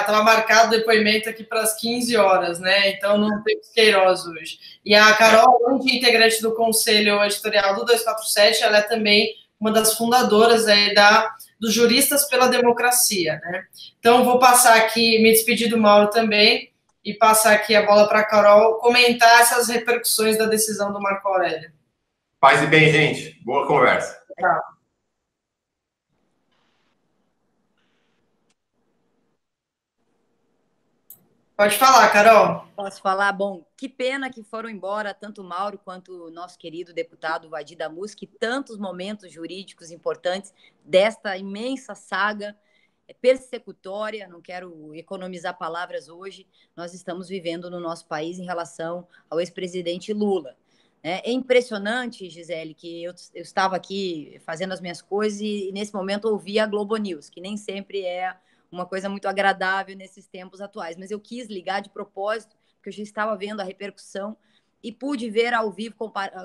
estava marcado o depoimento aqui para as 15 horas, né? Então não temos Queiroz hoje. E a Carol, além de integrante do Conselho Editorial do 247, ela é também uma das fundadoras aí dos Juristas pela Democracia, né? Então vou passar aqui, me despedir do Mauro também, e passar aqui a bola para a Carol comentar essas repercussões da decisão do Marco Aurélio. Paz e bem, gente. Boa conversa. Tchau. Pode falar, Carol. Posso falar? Bom, que pena que foram embora tanto o Mauro quanto o nosso querido deputado Vadir Damuschi, tantos momentos jurídicos importantes desta imensa saga persecutória, não quero economizar palavras hoje, nós estamos vivendo no nosso país em relação ao ex-presidente Lula. É impressionante, Gisele, que eu estava aqui fazendo as minhas coisas e nesse momento ouvi a Globo News, que nem sempre é uma coisa muito agradável nesses tempos atuais, mas eu quis ligar de propósito, porque eu já estava vendo a repercussão e pude ver ao vivo,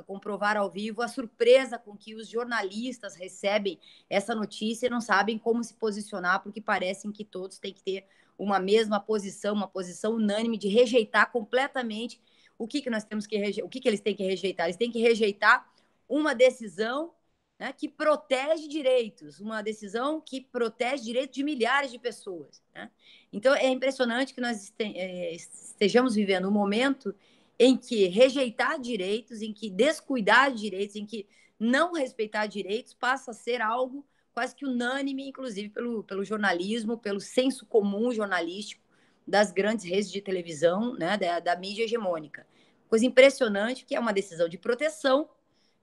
comprovar ao vivo a surpresa com que os jornalistas recebem essa notícia e não sabem como se posicionar, porque parecem que todos têm que ter uma mesma posição, uma posição unânime de rejeitar completamente o que nós temos que rejeitar, o que eles têm que rejeitar. Eles têm que rejeitar uma decisão, né, que protege direitos, uma decisão que protege direitos de milhares de pessoas, né? Então, é impressionante que nós estejamos vivendo um momento em que rejeitar direitos, em que descuidar de direitos, em que não respeitar direitos passa a ser algo quase que unânime, inclusive pelo jornalismo, pelo senso comum jornalístico das grandes redes de televisão, né, da mídia hegemônica. Coisa impressionante, que é uma decisão de proteção.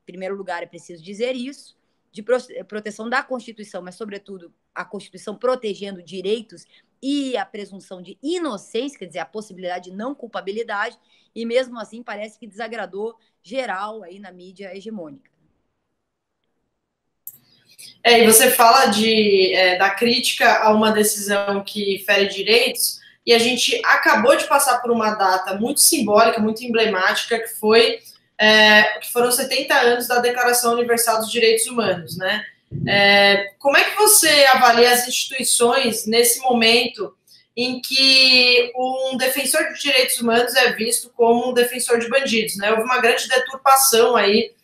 Em primeiro lugar, é preciso dizer isso, de proteção da Constituição, mas, sobretudo, a Constituição protegendo direitos e a presunção de inocência, quer dizer, a possibilidade de não culpabilidade, e mesmo assim parece que desagradou geral aí na mídia hegemônica. E você fala da crítica a uma decisão que fere direitos, e a gente acabou de passar por uma data muito simbólica, muito emblemática, que foram 70 anos da Declaração Universal dos Direitos Humanos, né? Como é que você avalia as instituições nesse momento em que um defensor de direitos humanos é visto como um defensor de bandidos, né? Houve uma grande deturpação aí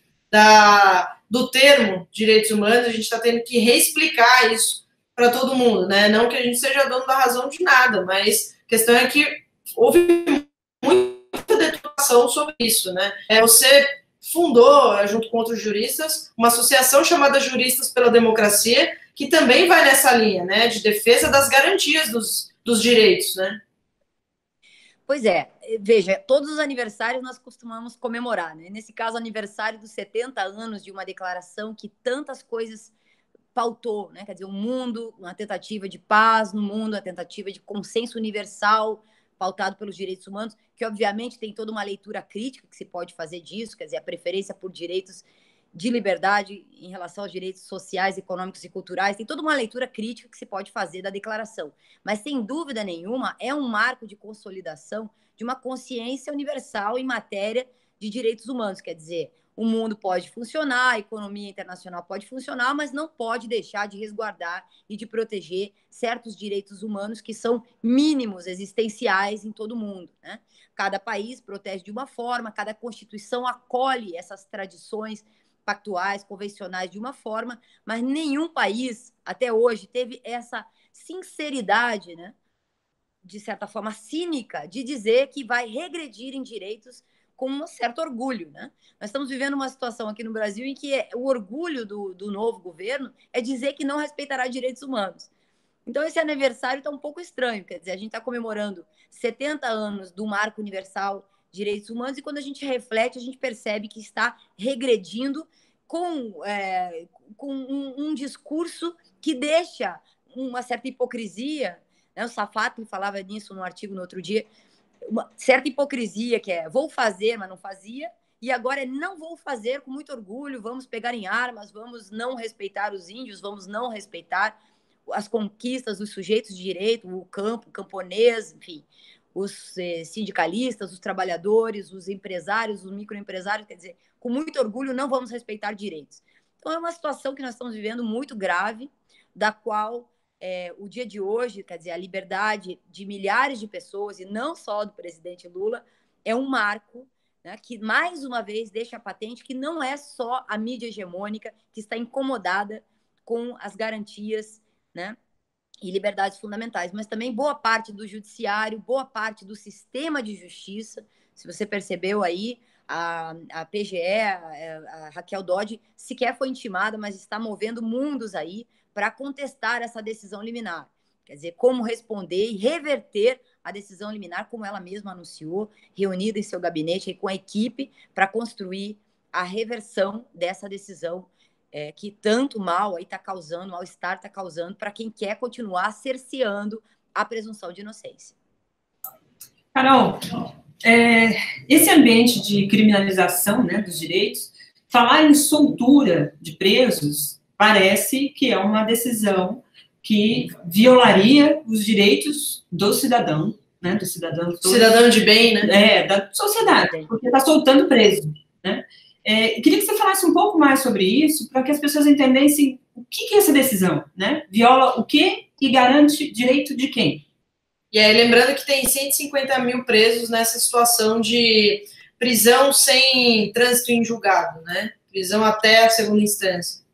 do termo direitos humanos, a gente está tendo que reexplicar isso para todo mundo, né? Não que a gente seja dono da razão de nada, mas a questão é que houve muita deturpação sobre isso, né? Você fundou, junto com outros juristas, uma associação chamada Juristas pela Democracia, que também vai nessa linha, né, de defesa das garantias dos direitos, né? Pois é, veja, todos os aniversários nós costumamos comemorar, né? Nesse caso, aniversário dos 70 anos de uma declaração que tantas coisas pautou, né? Quer dizer, o mundo, uma tentativa de paz no mundo, uma tentativa de consenso universal pautado pelos direitos humanos, que obviamente tem toda uma leitura crítica que se pode fazer disso, quer dizer, a preferência por direitos de liberdade em relação aos direitos sociais, econômicos e culturais, tem toda uma leitura crítica que se pode fazer da declaração. Mas, sem dúvida nenhuma, é um marco de consolidação de uma consciência universal em matéria de direitos humanos. Quer dizer, o mundo pode funcionar, a economia internacional pode funcionar, mas não pode deixar de resguardar e de proteger certos direitos humanos que são mínimos, existenciais em todo o mundo, né? Cada país protege de uma forma, cada constituição acolhe essas tradições pactuais, convencionais de uma forma, mas nenhum país, até hoje, teve essa sinceridade, né, de certa forma cínica, de dizer que vai regredir em direitos com um certo orgulho, né? Nós estamos vivendo uma situação aqui no Brasil em que o orgulho do novo governo é dizer que não respeitará direitos humanos. Então, esse aniversário está um pouco estranho, quer dizer, a gente está comemorando 70 anos do Marco Universal de Direitos Humanos e quando a gente reflete, a gente percebe que está regredindo com um discurso que deixa uma certa hipocrisia, né? O Safatli falava nisso no artigo no outro dia, uma certa hipocrisia que é vou fazer, mas não fazia, e agora é não vou fazer com muito orgulho, vamos pegar em armas, vamos não respeitar os índios, vamos não respeitar as conquistas dos sujeitos de direito, o campo, o camponês, enfim, os sindicalistas, os trabalhadores, os empresários, os microempresários, quer dizer, com muito orgulho não vamos respeitar direitos. Então é uma situação que nós estamos vivendo muito grave, da qual o dia de hoje, quer dizer, a liberdade de milhares de pessoas, e não só do presidente Lula, é um marco, né, que, mais uma vez, deixa patente que não é só a mídia hegemônica que está incomodada com as garantias, né, e liberdades fundamentais, mas também boa parte do judiciário, boa parte do sistema de justiça. Se você percebeu aí, a PGE, a Raquel Dodge, sequer foi intimada, mas está movendo mundos aí para contestar essa decisão liminar. Quer dizer, como responder e reverter a decisão liminar, como ela mesma anunciou, reunida em seu gabinete com a equipe para construir a reversão dessa decisão que tanto mal aí está causando, mal-estar está causando para quem quer continuar cerceando a presunção de inocência. Carol, esse ambiente de criminalização, né, dos direitos, falar em soltura de presos parece que é uma decisão que violaria os direitos do cidadão, né, do cidadão todo, cidadão de bem, né? Da sociedade, porque está soltando preso, né? Queria que você falasse um pouco mais sobre isso, para que as pessoas entendessem o que é essa decisão, né? Viola o quê e garante direito de quem? E aí, lembrando que tem 150 mil presos nessa situação de prisão sem trânsito em julgado, né? Prisão até a segunda instância.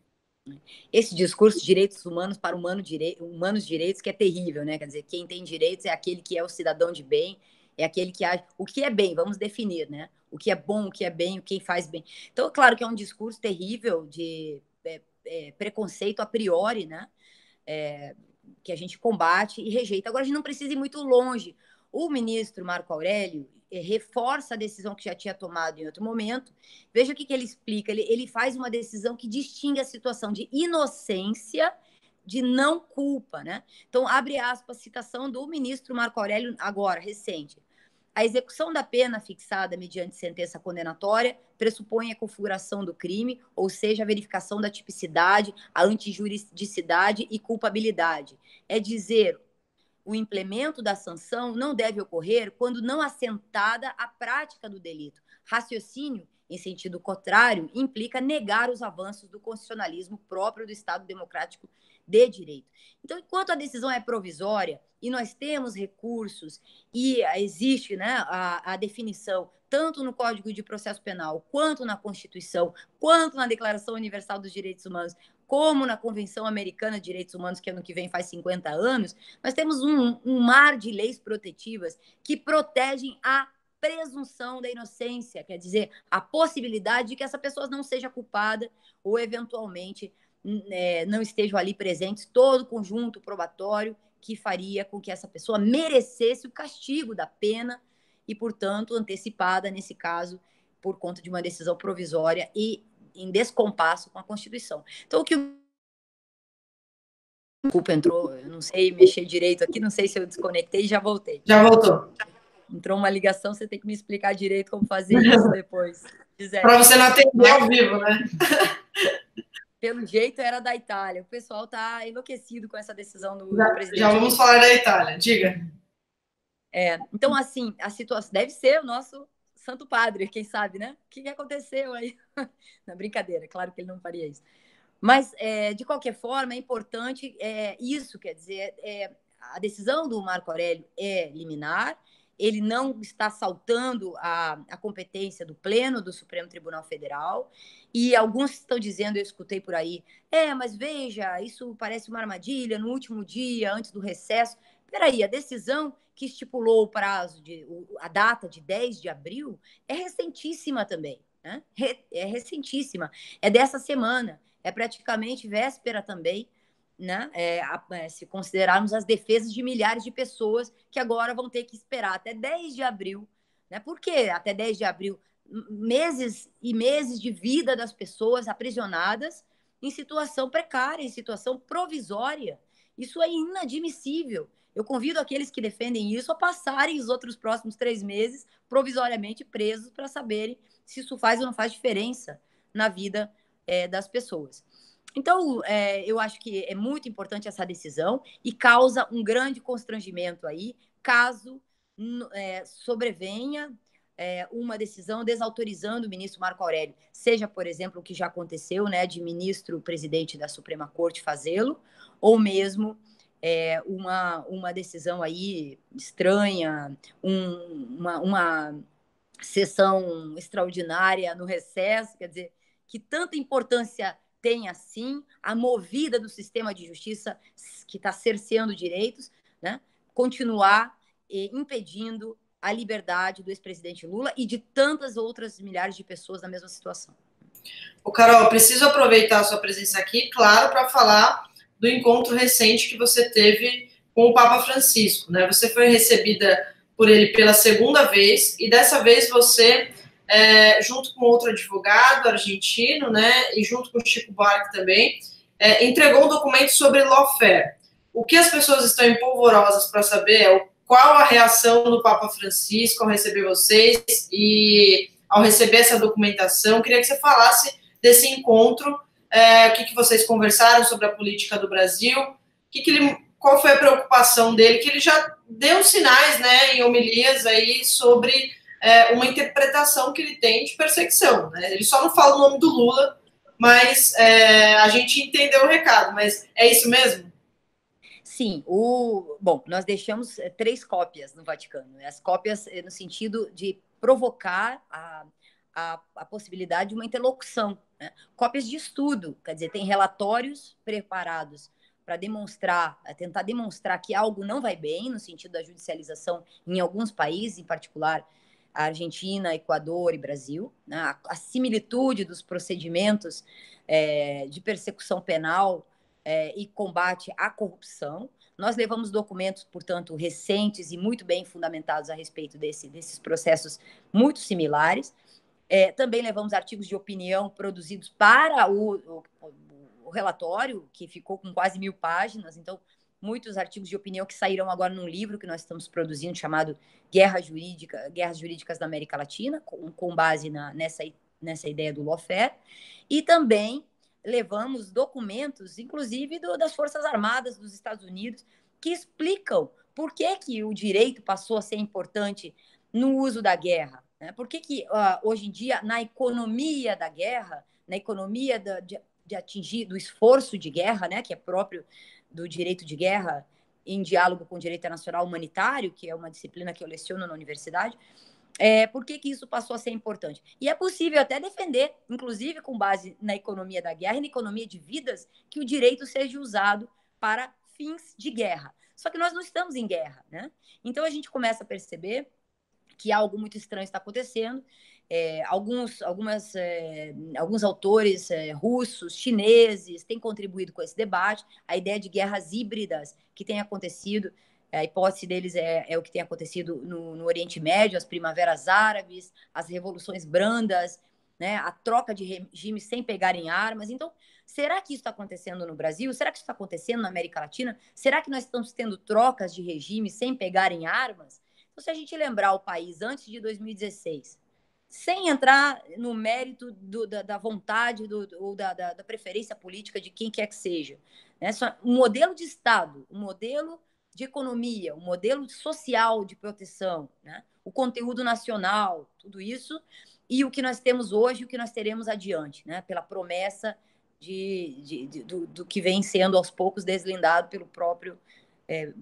Esse discurso de direitos humanos para humanos direitos que é terrível, né? Quer dizer, quem tem direitos é aquele que é o cidadão de bem, é aquele que age. O que é bem, vamos definir, né? O que é bom, o que é bem, o que faz bem. Então, claro que é um discurso terrível de preconceito a priori, né? Que a gente combate e rejeita. Agora, a gente não precisa ir muito longe. O ministro Marco Aurélio reforça a decisão que já tinha tomado em outro momento. Veja o que ele explica. Ele faz uma decisão que distingue a situação de inocência de não culpa, né? Então, abre aspas, citação do ministro Marco Aurélio, agora, recente. A execução da pena fixada mediante sentença condenatória pressupõe a configuração do crime, ou seja, a verificação da tipicidade, a antijuridicidade e culpabilidade. É dizer, o implemento da sanção não deve ocorrer quando não assentada a prática do delito. Raciocínio, em sentido contrário, implica negar os avanços do constitucionalismo próprio do Estado democrático de direito. Então, enquanto a decisão é provisória e nós temos recursos e existe, né, a definição tanto no Código de Processo Penal, quanto na Constituição, quanto na Declaração Universal dos Direitos Humanos, como na Convenção Americana de Direitos Humanos, que ano que vem faz 50 anos, nós temos um mar de leis protetivas que protegem a presunção da inocência, quer dizer, a possibilidade de que essa pessoa não seja culpada ou, eventualmente, não estejam ali presentes todo o conjunto probatório que faria com que essa pessoa merecesse o castigo da pena e, portanto, antecipada, nesse caso, por conta de uma decisão provisória e em descompasso com a Constituição. Então, o que Desculpa, entrou, eu não sei mexer direito aqui, não sei se eu desconectei e já voltei. Já voltou. Entrou uma ligação, você tem que me explicar direito como fazer isso depois. Para você não atender ao vivo, né? Pelo jeito era da Itália. O pessoal está enlouquecido com essa decisão do presidente. Já vamos falar da Itália, diga. Então, assim, a situação deve ser o nosso Santo Padre, quem sabe, né? O que aconteceu aí? Não, brincadeira, claro que ele não faria isso. Mas, de qualquer forma, é importante isso, quer dizer, a decisão do Marco Aurélio é liminar, ele não está saltando a competência do Pleno do Supremo Tribunal Federal, e alguns estão dizendo, eu escutei por aí, mas veja, isso parece uma armadilha, no último dia, antes do recesso. Peraí, a decisão que estipulou o prazo, a data de 10 de abril, é recentíssima também, né? É recentíssima, é dessa semana, é praticamente véspera também, né? Se considerarmos as defesas de milhares de pessoas que agora vão ter que esperar até 10 de abril. Né? Por quê? Até 10 de abril, meses e meses de vida das pessoas aprisionadas em situação precária, em situação provisória. Isso é inadmissível. Eu convido aqueles que defendem isso a passarem os outros próximos 3 meses provisoriamente presos para saberem se isso faz ou não faz diferença na vida das pessoas. Então, eu acho que é muito importante essa decisão e causa um grande constrangimento aí, caso sobrevenha uma decisão desautorizando o ministro Marco Aurélio, seja, por exemplo, o que já aconteceu, né, de ministro-presidente da Suprema Corte fazê-lo, ou mesmo uma decisão aí estranha, uma sessão extraordinária no recesso, quer dizer, que tanta importância tem assim a movida do sistema de justiça que está cerceando direitos, né, continuar impedindo a liberdade do ex-presidente Lula e de tantas outras milhares de pessoas na mesma situação. Carol, preciso aproveitar a sua presença aqui, claro, para falar do encontro recente que você teve com o Papa Francisco, né? Você foi recebida por ele pela segunda vez, e dessa vez você, junto com outro advogado argentino, né, e junto com o Chico Buarque também, entregou um documento sobre lawfare. O que as pessoas estão empolvorosas para saber é qual a reação do Papa Francisco ao receber vocês e ao receber essa documentação. Queria que você falasse desse encontro, o que vocês conversaram sobre a política do Brasil, qual foi a preocupação dele, que ele já deu sinais, né, em homilias aí sobre uma interpretação que ele tem de perseguição, né? Ele só não fala o nome do Lula, mas a gente entendeu o recado, mas é isso mesmo? Sim, bom, nós deixamos 3 cópias no Vaticano, né? As cópias no sentido de provocar a possibilidade de uma interlocução, né? Cópias de estudo, quer dizer, tem relatórios preparados para tentar demonstrar que algo não vai bem no sentido da judicialização em alguns países, em particular a Argentina, Equador e Brasil, né? A similitude dos procedimentos de persecução penal e combate à corrupção. Nós levamos documentos, portanto, recentes e muito bem fundamentados a respeito desses processos muito similares. Também levamos artigos de opinião produzidos para o relatório, que ficou com quase 1000 páginas, então muitos artigos de opinião que saíram agora num livro que nós estamos produzindo, chamado Guerras Jurídicas da América Latina, com base nessa ideia do lawfare, e também levamos documentos, inclusive das Forças Armadas dos Estados Unidos, que explicam por que o direito passou a ser importante no uso da guerra, né? Por que hoje em dia, na economia da guerra, na economia de atingir do esforço de guerra, né, que é próprio do direito de guerra, em diálogo com o direito internacional humanitário, que é uma disciplina que eu leciono na universidade, por que isso passou a ser importante? E é possível até defender, inclusive com base na economia da guerra e na economia de vidas, que o direito seja usado para fins de guerra. Só que nós não estamos em guerra, né? Então a gente começa a perceber que algo muito estranho está acontecendo. Alguns autores russos, chineses, têm contribuído com esse debate. A ideia de guerras híbridas que tem acontecido, a hipótese deles é o que tem acontecido no Oriente Médio, as primaveras árabes, as revoluções brandas, né, a troca de regimes sem pegarem armas. Então, será que isso está acontecendo no Brasil? Será que isso está acontecendo na América Latina? Será que nós estamos tendo trocas de regimes sem pegarem armas? Então, se a gente lembrar o país antes de 2016, sem entrar no mérito da vontade ou da preferência política de quem quer que seja, né? Um modelo de Estado, um modelo de economia, um modelo social de proteção, né? O conteúdo nacional, tudo isso, e o que nós temos hoje, o que nós teremos adiante, né? Pela promessa do que vem sendo aos poucos deslindado pelo próprio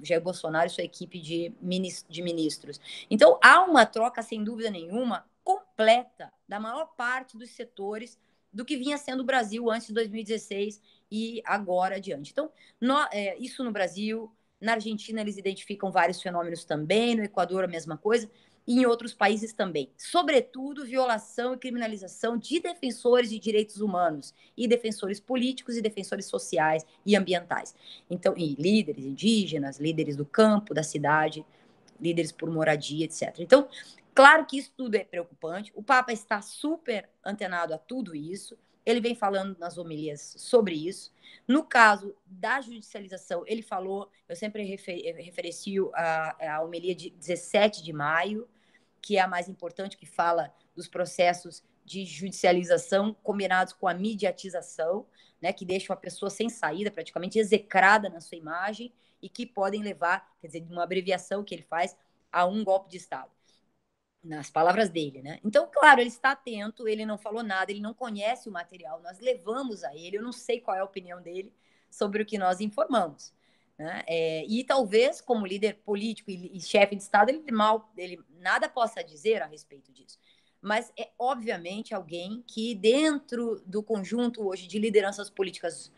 Jair Bolsonaro e sua equipe de ministros. Então, há uma troca, sem dúvida nenhuma, completa da maior parte dos setores do que vinha sendo o Brasil antes de 2016 e agora adiante. Então, isso no Brasil, na Argentina eles identificam vários fenômenos também, no Equador a mesma coisa, e em outros países também. Sobretudo, violação e criminalização de defensores de direitos humanos, e defensores políticos e defensores sociais e ambientais. Então, e líderes indígenas, líderes do campo, da cidade, líderes por moradia, etc. Então, claro que isso tudo é preocupante. O Papa está super antenado a tudo isso. Ele vem falando nas homilias sobre isso. No caso da judicialização, ele falou, eu sempre referencio a homilia de 17 de maio, que é a mais importante, que fala dos processos de judicialização combinados com a mediatização, né, que deixam a pessoa sem saída, praticamente execrada na sua imagem, e que podem levar, quer dizer, uma abreviação que ele faz, a um golpe de Estado. Nas palavras dele, né? Então, claro, ele está atento, ele não falou nada, ele não conhece o material, nós levamos a ele, eu não sei qual é a opinião dele sobre o que nós informamos, né? E talvez, como líder político e chefe de Estado, ele nada possa dizer a respeito disso. Mas é, obviamente, alguém que, dentro do conjunto hoje de lideranças políticas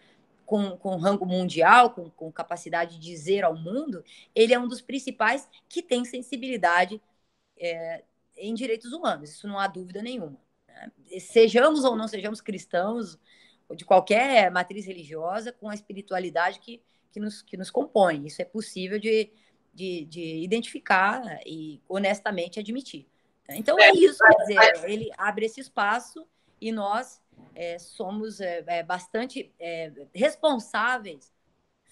com rango mundial, com capacidade de dizer ao mundo, ele é um dos principais que tem sensibilidade em direitos humanos, isso não há dúvida nenhuma, né? Sejamos ou não sejamos cristãos, ou de qualquer matriz religiosa, com a espiritualidade que nos compõe. Isso é possível de identificar e honestamente admitir. Então é isso, quer dizer, ele abre esse espaço e nós somos bastante responsáveis,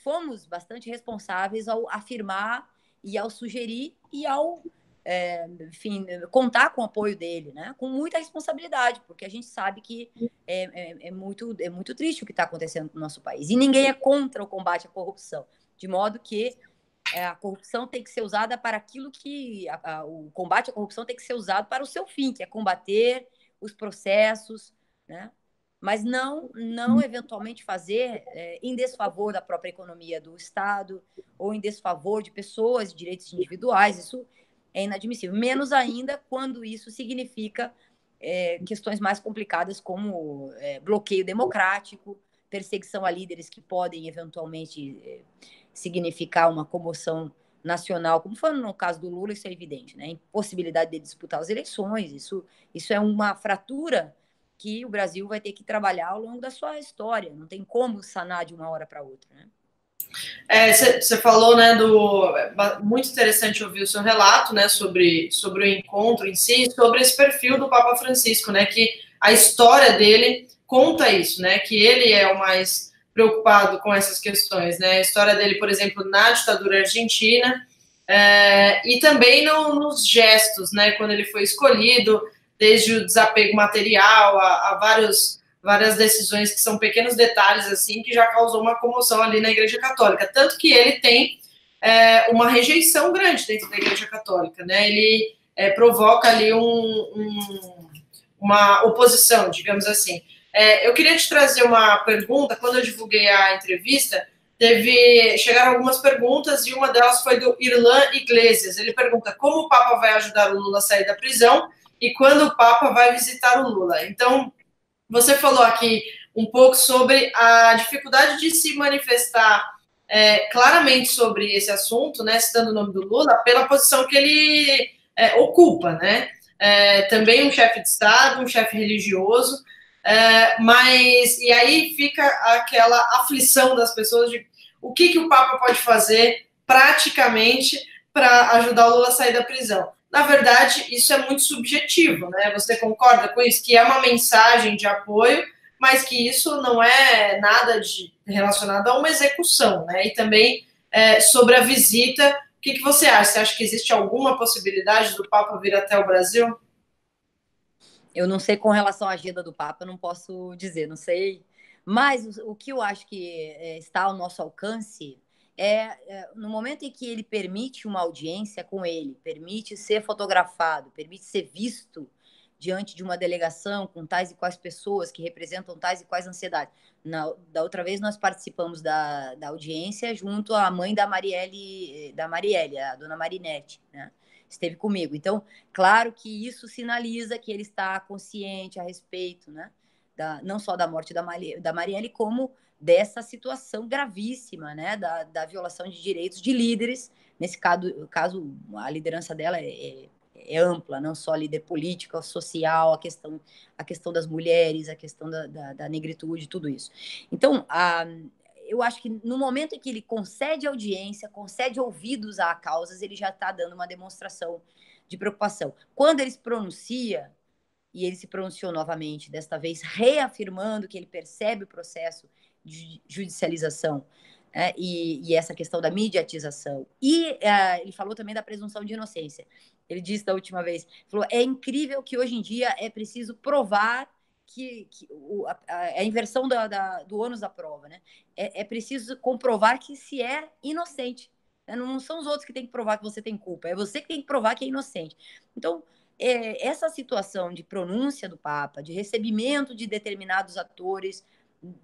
fomos bastante responsáveis ao afirmar e ao sugerir e ao enfim, contar com o apoio dele, né? Com muita responsabilidade, porque a gente sabe que é muito triste o que está acontecendo no nosso país. E ninguém é contra o combate à corrupção, de modo que a corrupção tem que ser usada para aquilo que... o combate à corrupção tem que ser usado para o seu fim, que é combater os processos, né? Mas não eventualmente fazer em desfavor da própria economia do Estado ou em desfavor de pessoas, de direitos individuais. Isso é inadmissível. Menos ainda quando isso significa questões mais complicadas como bloqueio democrático, perseguição a líderes que podem eventualmente significar uma comoção nacional, como foi no caso do Lula, isso é evidente, né? Impossibilidade de disputar as eleições, isso é uma fratura que o Brasil vai ter que trabalhar ao longo da sua história. Não tem como sanar de uma hora para outra, né? Você falou, né, muito interessante ouvir o seu relato, né, sobre o encontro em si, sobre esse perfil do Papa Francisco, né, que a história dele conta isso, né, que ele é o mais preocupado com essas questões, né, a história dele, por exemplo, na ditadura argentina, e também nos gestos, né, quando ele foi escolhido, desde o desapego material a várias decisões que são pequenos detalhes, assim, que já causou uma comoção ali na Igreja Católica. Tanto que ele tem uma rejeição grande dentro da Igreja Católica, né? Ele provoca ali uma oposição, digamos assim. Eu queria te trazer uma pergunta. Quando eu divulguei a entrevista, chegaram algumas perguntas e uma delas foi do Irlan Iglesias. Ele pergunta como o Papa vai ajudar o Lula a sair da prisão e quando o Papa vai visitar o Lula. Então, você falou aqui um pouco sobre a dificuldade de se manifestar claramente sobre esse assunto, né, citando o nome do Lula, pela posição que ele ocupa, né? Também um chefe de Estado, um chefe religioso, e aí fica aquela aflição das pessoas de o que o Papa pode fazer praticamente para ajudar o Lula a sair da prisão. Na verdade, isso é muito subjetivo, né? Você concorda com isso? Que é uma mensagem de apoio, mas que isso não é nada relacionado a uma execução, né? E também sobre a visita, o que você acha? Você acha que existe alguma possibilidade do Papa vir até o Brasil? Eu não sei com relação à agenda do Papa, não posso dizer, não sei. Mas o que eu acho que está ao nosso alcance no momento em que ele permite uma audiência com ele, permite ser fotografado, permite ser visto diante de uma delegação com tais e quais pessoas que representam tais e quais ansiedades. Da outra vez nós participamos da audiência junto à mãe da Marielle, a dona Marinette, né? Esteve comigo. Então, claro que isso sinaliza que ele está consciente a respeito, né? Não só da morte da Marielle, como dessa situação gravíssima, né, da violação de direitos de líderes. Nesse caso a liderança dela é ampla, não só líder político, social, a questão das mulheres, a questão da negritude, tudo isso. Então, eu acho que no momento em que ele concede audiência, concede ouvidos a causas, ele já está dando uma demonstração de preocupação. Quando ele se pronuncia, e ele se pronunciou novamente, desta vez reafirmando que ele percebe o processo de judicialização e essa questão da mediatização. E ele falou também da presunção de inocência. Ele disse da última vez, falou, é incrível que hoje em dia é preciso provar a inversão do ônus da prova, né? É preciso comprovar que se é inocente. Né? Não são os outros que têm que provar que você tem culpa, é você que tem que provar que é inocente. Então, essa situação de pronúncia do Papa, de recebimento de determinados atores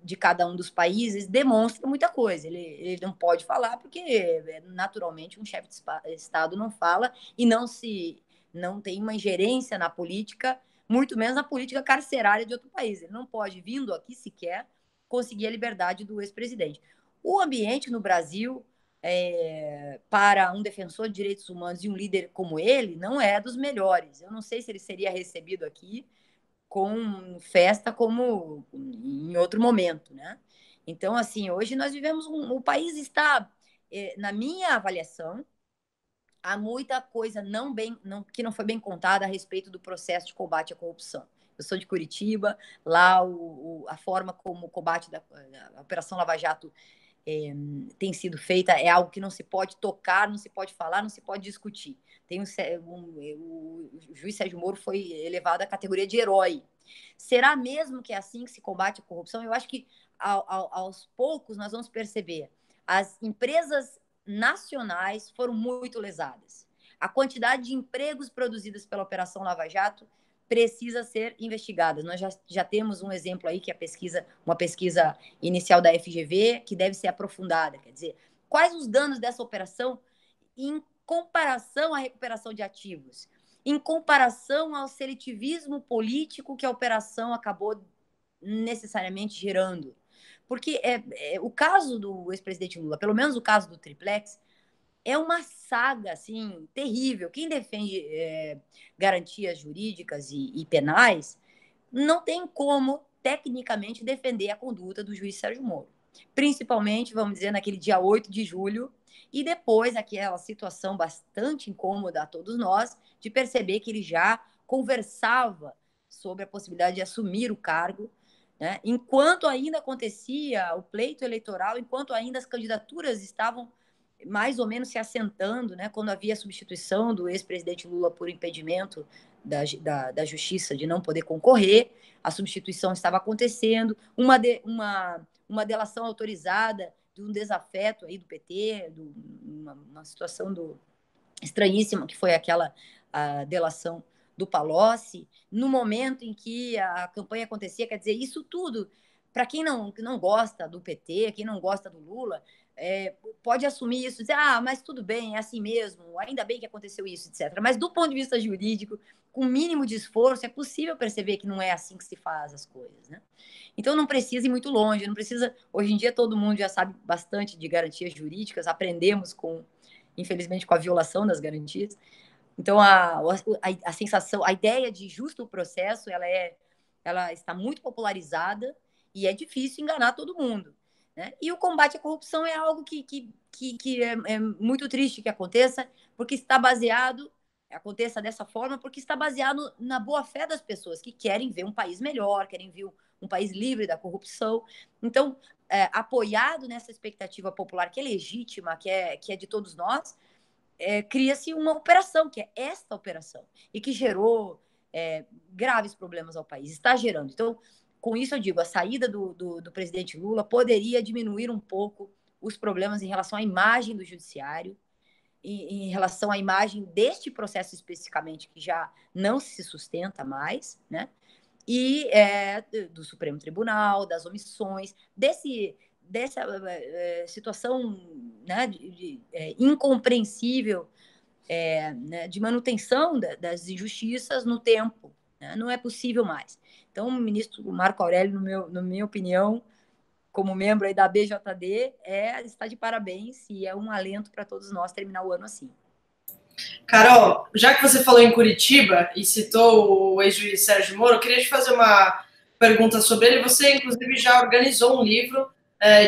de cada um dos países demonstra muita coisa. Ele não pode falar porque, naturalmente, um chefe de Estado não fala e não tem uma ingerência na política, muito menos na política carcerária de outro país. Ele não pode, vindo aqui sequer, conseguir a liberdade do ex-presidente. O ambiente no Brasil, para um defensor de direitos humanos e um líder como ele, não é dos melhores. Eu não sei se ele seria recebido aqui com festa como em outro momento, né? Então, assim, hoje nós vivemos o país está, na minha avaliação, há muita coisa que não foi bem contada a respeito do processo de combate à corrupção. Eu sou de Curitiba, lá a forma como o combate da Operação Lava Jato tem sido feita é algo que não se pode tocar, não se pode falar, não se pode discutir. O juiz Sérgio Moro foi elevado à categoria de herói. Será mesmo que é assim que se combate a corrupção? Eu acho que aos poucos nós vamos perceber. As empresas nacionais foram muito lesadas. A quantidade de empregos produzidos pela Operação Lava Jato precisa ser investigada. Nós já temos um exemplo aí, que é uma pesquisa inicial da FGV, que deve ser aprofundada. Quer dizer, quais os danos dessa operação em comparação à recuperação de ativos, em comparação ao seletivismo político que a operação acabou necessariamente gerando. Porque o caso do ex-presidente Lula, pelo menos o caso do Triplex, é uma saga, assim, terrível. Quem defende garantias jurídicas e penais não tem como, tecnicamente, defender a conduta do juiz Sérgio Moro. Principalmente, vamos dizer, naquele dia 8 de julho, e depois aquela situação bastante incômoda a todos nós, de perceber que ele já conversava sobre a possibilidade de assumir o cargo, né? Enquanto ainda acontecia o pleito eleitoral, enquanto ainda as candidaturas estavam mais ou menos se assentando, né, quando havia a substituição do ex-presidente Lula por impedimento da justiça de não poder concorrer, a substituição estava acontecendo, uma delação autorizada de um desafeto aí do PT, uma situação estranhíssima, que foi aquela delação do Palocci, no momento em que a campanha acontecia. Quer dizer, isso tudo, para quem não gosta do PT, quem não gosta do Lula, pode assumir isso, dizer, mas tudo bem, é assim mesmo, ainda bem que aconteceu isso, etc. Mas do ponto de vista jurídico, com o mínimo de esforço, é possível perceber que não é assim que se faz as coisas, né? Então não precisa ir muito longe, não precisa. Hoje em dia todo mundo já sabe bastante de garantias jurídicas, aprendemos infelizmente, com a violação das garantias. Então a sensação, a ideia de justo processo, ela está muito popularizada e é difícil enganar todo mundo, né? E o combate à corrupção é algo que é muito triste que aconteça, porque aconteça dessa forma, porque está baseado na boa-fé das pessoas que querem ver um país melhor, querem ver um país livre da corrupção. Então, apoiado nessa expectativa popular que é legítima, que é de todos nós, cria-se uma operação, que é esta operação, e que gerou graves problemas ao país, está gerando. Então, com isso eu digo, a saída do presidente Lula poderia diminuir um pouco os problemas em relação à imagem do judiciário, em relação à imagem deste processo especificamente, que já não se sustenta mais, né? E do Supremo Tribunal, das omissões, dessa situação, né, incompreensível, né, de manutenção das injustiças no tempo, né? Não é possível mais. Então, o ministro Marco Aurélio, na minha opinião, como membro aí da BJD, está de parabéns e é um alento para todos nós terminar o ano assim. Carol, já que você falou em Curitiba e citou o ex-juiz Sérgio Moro, eu queria te fazer uma pergunta sobre ele. Você, inclusive, já organizou um livro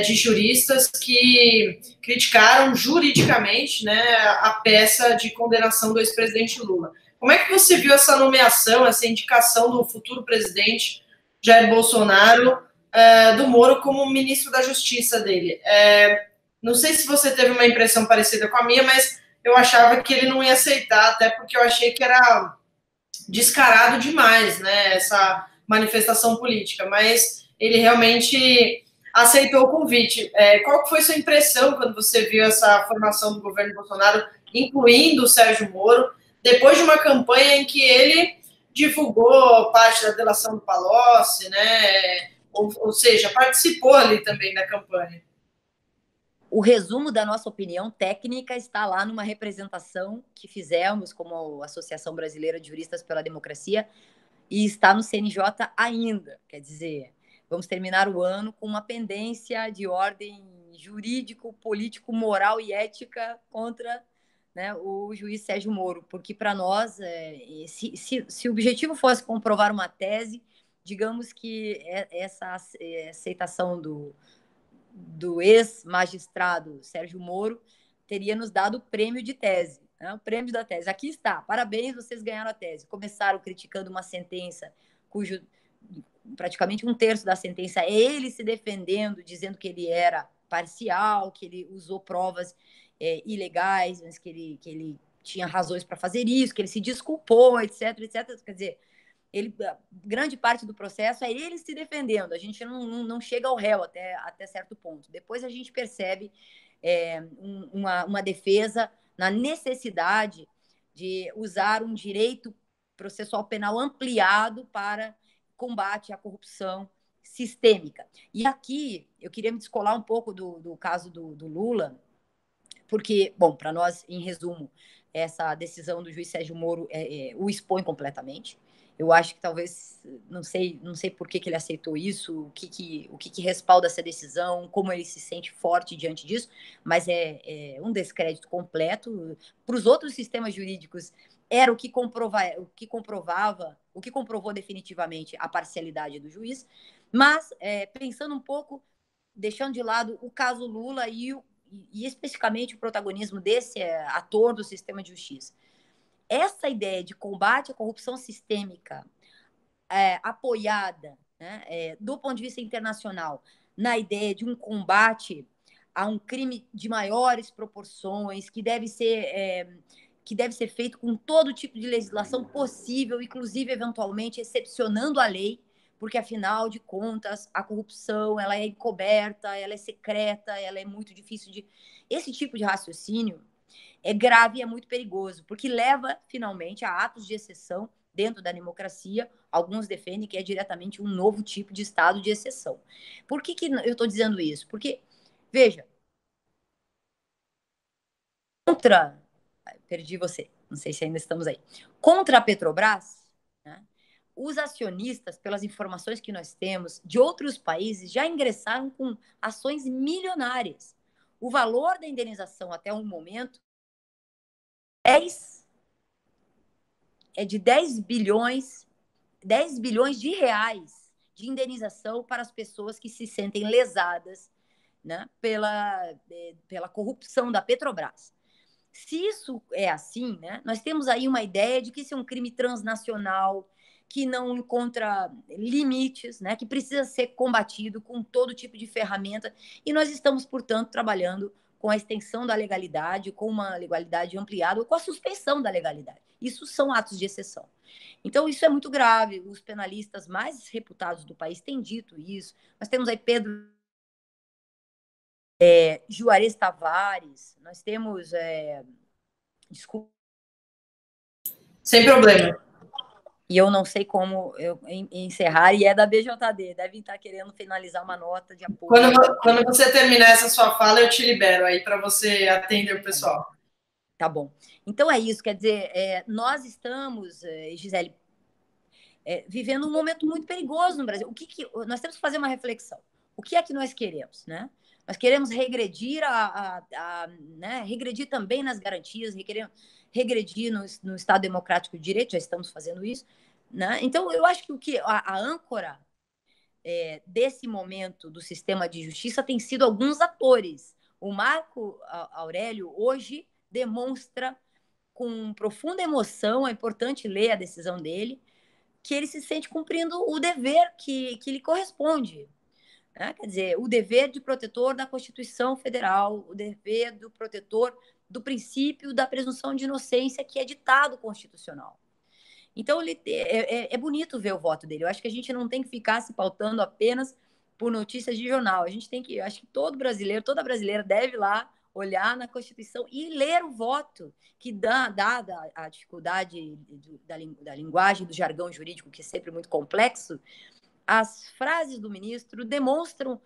de juristas que criticaram juridicamente, né, a peça de condenação do ex-presidente Lula. Como é que você viu essa nomeação, essa indicação do futuro presidente Jair Bolsonaro, do Moro como ministro da Justiça dele? Não sei se você teve uma impressão parecida com a minha, mas eu achava que ele não ia aceitar, até porque eu achei que era descarado demais, né, essa manifestação política, mas ele realmente aceitou o convite. Qual foi sua impressão quando você viu essa formação do governo Bolsonaro, incluindo o Sérgio Moro, depois de uma campanha em que ele divulgou parte da delação do Palocci, né, ou seja, participou ali também da campanha. O resumo da nossa opinião técnica está lá numa representação que fizemos como Associação Brasileira de Juristas pela Democracia e está no CNJ ainda. Quer dizer, vamos terminar o ano com uma pendência de ordem jurídico, político, moral e ética contra, né, o juiz Sérgio Moro, porque para nós, se o objetivo fosse comprovar uma tese, digamos que essa aceitação do ex-magistrado Sérgio Moro teria nos dado o prêmio de tese, né? O prêmio da tese. Aqui está, parabéns, vocês ganharam a tese. Começaram criticando uma sentença cujo praticamente um terço da sentença é ele se defendendo, dizendo que ele era parcial, que ele usou provas ilegais, mas que ele tinha razões para fazer isso, que ele se desculpou, etc, etc. Quer dizer, grande parte do processo é ele se defendendo, a gente não chega ao réu até certo ponto. Depois a gente percebe uma defesa na necessidade de usar um direito processual penal ampliado para combate à corrupção sistêmica. E aqui eu queria me descolar um pouco do caso do Lula, porque, bom, para nós, em resumo, essa decisão do juiz Sérgio Moro o expõe completamente. Eu acho que talvez, não sei por que ele aceitou isso, o que respalda essa decisão, como ele se sente forte diante disso, mas é um descrédito completo. Para os outros sistemas jurídicos, era o que comprovou definitivamente a parcialidade do juiz. Mas, pensando um pouco, deixando de lado o caso Lula e especificamente o protagonismo desse ator do sistema de justiça, essa ideia de combate à corrupção sistêmica apoiada, né, do ponto de vista internacional, na ideia de um combate a um crime de maiores proporções, que deve ser feito com todo tipo de legislação possível, inclusive, eventualmente, excepcionando a lei, porque, afinal de contas, a corrupção ela é encoberta, ela é secreta, ela é muito difícil de... Esse tipo de raciocínio é grave e é muito perigoso, porque leva, finalmente, a atos de exceção dentro da democracia. Alguns defendem que é diretamente um novo tipo de estado de exceção. Por que eu estou dizendo isso? Porque, veja, perdi você, não sei se ainda estamos aí. Contra a Petrobras, né, os acionistas, pelas informações que nós temos, de outros países, já ingressaram com ações milionárias. O valor da indenização até o momento é de 10 bilhões de reais de indenização para as pessoas que se sentem lesadas, né, pela corrupção da Petrobras. Se isso é assim, né, nós temos aí uma ideia de que isso é um crime transnacional, que não encontra limites, né, que precisa ser combatido com todo tipo de ferramenta, e nós estamos, portanto, trabalhando com a extensão da legalidade, com uma legalidade ampliada, ou com a suspensão da legalidade. Isso são atos de exceção. Então, isso é muito grave. Os penalistas mais reputados do país têm dito isso. Nós temos aí Pedro Juarez Tavares, nós temos... Desculpa. Sem problema. E eu não sei como encerrar, e é da BJD, devem estar querendo finalizar uma nota de apoio. Quando você terminar essa sua fala, eu te libero aí para você atender o pessoal. Tá bom. Então é isso, quer dizer, nós estamos, Gisele, vivendo um momento muito perigoso no Brasil. Nós temos que fazer uma reflexão. O que é que nós queremos, né? Nós queremos regredir né, regredir também nas garantias, regredir no Estado Democrático de Direito, já estamos fazendo isso, né? Então, eu acho que a âncora desse momento do sistema de justiça tem sido alguns atores. O Marco Aurélio hoje demonstra com profunda emoção, é importante ler a decisão dele, que ele se sente cumprindo o dever que lhe corresponde. Né? Quer dizer, o dever de protetor da Constituição Federal, o dever do protetor do princípio da presunção de inocência, que é ditado constitucional. Então, é bonito ver o voto dele. Eu acho que a gente não tem que ficar se pautando apenas por notícias de jornal. A gente tem que, eu acho que todo brasileiro, toda brasileira deve ir lá olhar na Constituição e ler o voto, que dada a dificuldade da linguagem, do jargão jurídico, que é sempre muito complexo, as frases do ministro demonstram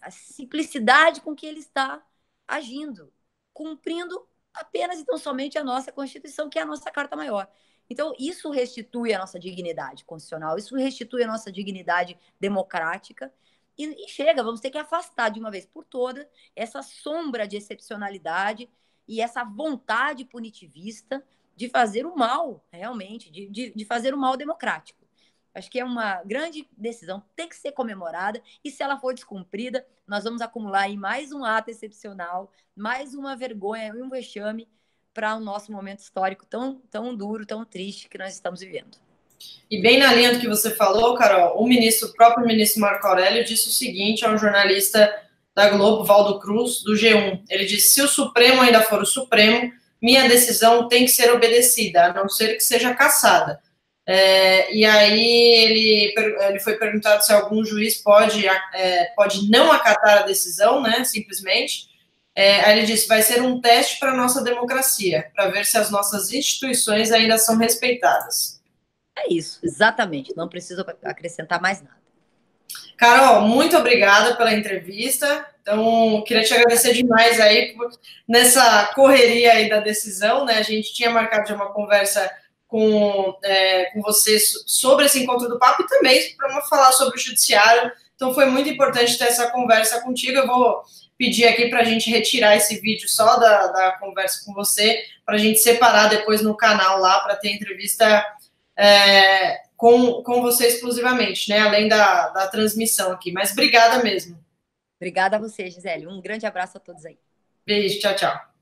a simplicidade com que ele está agindo, cumprindo apenas e tão somente a nossa Constituição, que é a nossa Carta Maior. Então, isso restitui a nossa dignidade constitucional, isso restitui a nossa dignidade democrática, e chega, vamos ter que afastar de uma vez por todas essa sombra de excepcionalidade e essa vontade punitivista de fazer o mal, realmente, de fazer o mal democrático. Acho que é uma grande decisão, tem que ser comemorada, e se ela for descumprida, nós vamos acumular aí mais um ato excepcional, mais uma vergonha, um vexame para o nosso momento histórico tão duro, tão triste que nós estamos vivendo. E bem na linha do que você falou, Carol, o próprio ministro Marco Aurélio disse o seguinte a um jornalista da Globo, Valdo Cruz, do G1. Ele disse: se o Supremo ainda for o Supremo, minha decisão tem que ser obedecida, a não ser que seja cassada. E aí ele foi perguntado se algum juiz pode não acatar a decisão, né, simplesmente. Aí ele disse: vai ser um teste para a nossa democracia, para ver se as nossas instituições ainda são respeitadas. É isso, exatamente, não preciso acrescentar mais nada. Carol, muito obrigada pela entrevista. Então, queria te agradecer demais aí nessa correria aí da decisão, né? A gente tinha marcado já uma conversa com você sobre esse encontro do Papa e também para falar sobre o judiciário. Então, foi muito importante ter essa conversa contigo. Eu vou pedir aqui para a gente retirar esse vídeo só da conversa com você, para a gente separar depois no canal lá, para ter entrevista com você exclusivamente, né? Além da transmissão aqui. Mas obrigada mesmo. Obrigada a você, Gisele. Um grande abraço a todos aí. Beijo, tchau, tchau.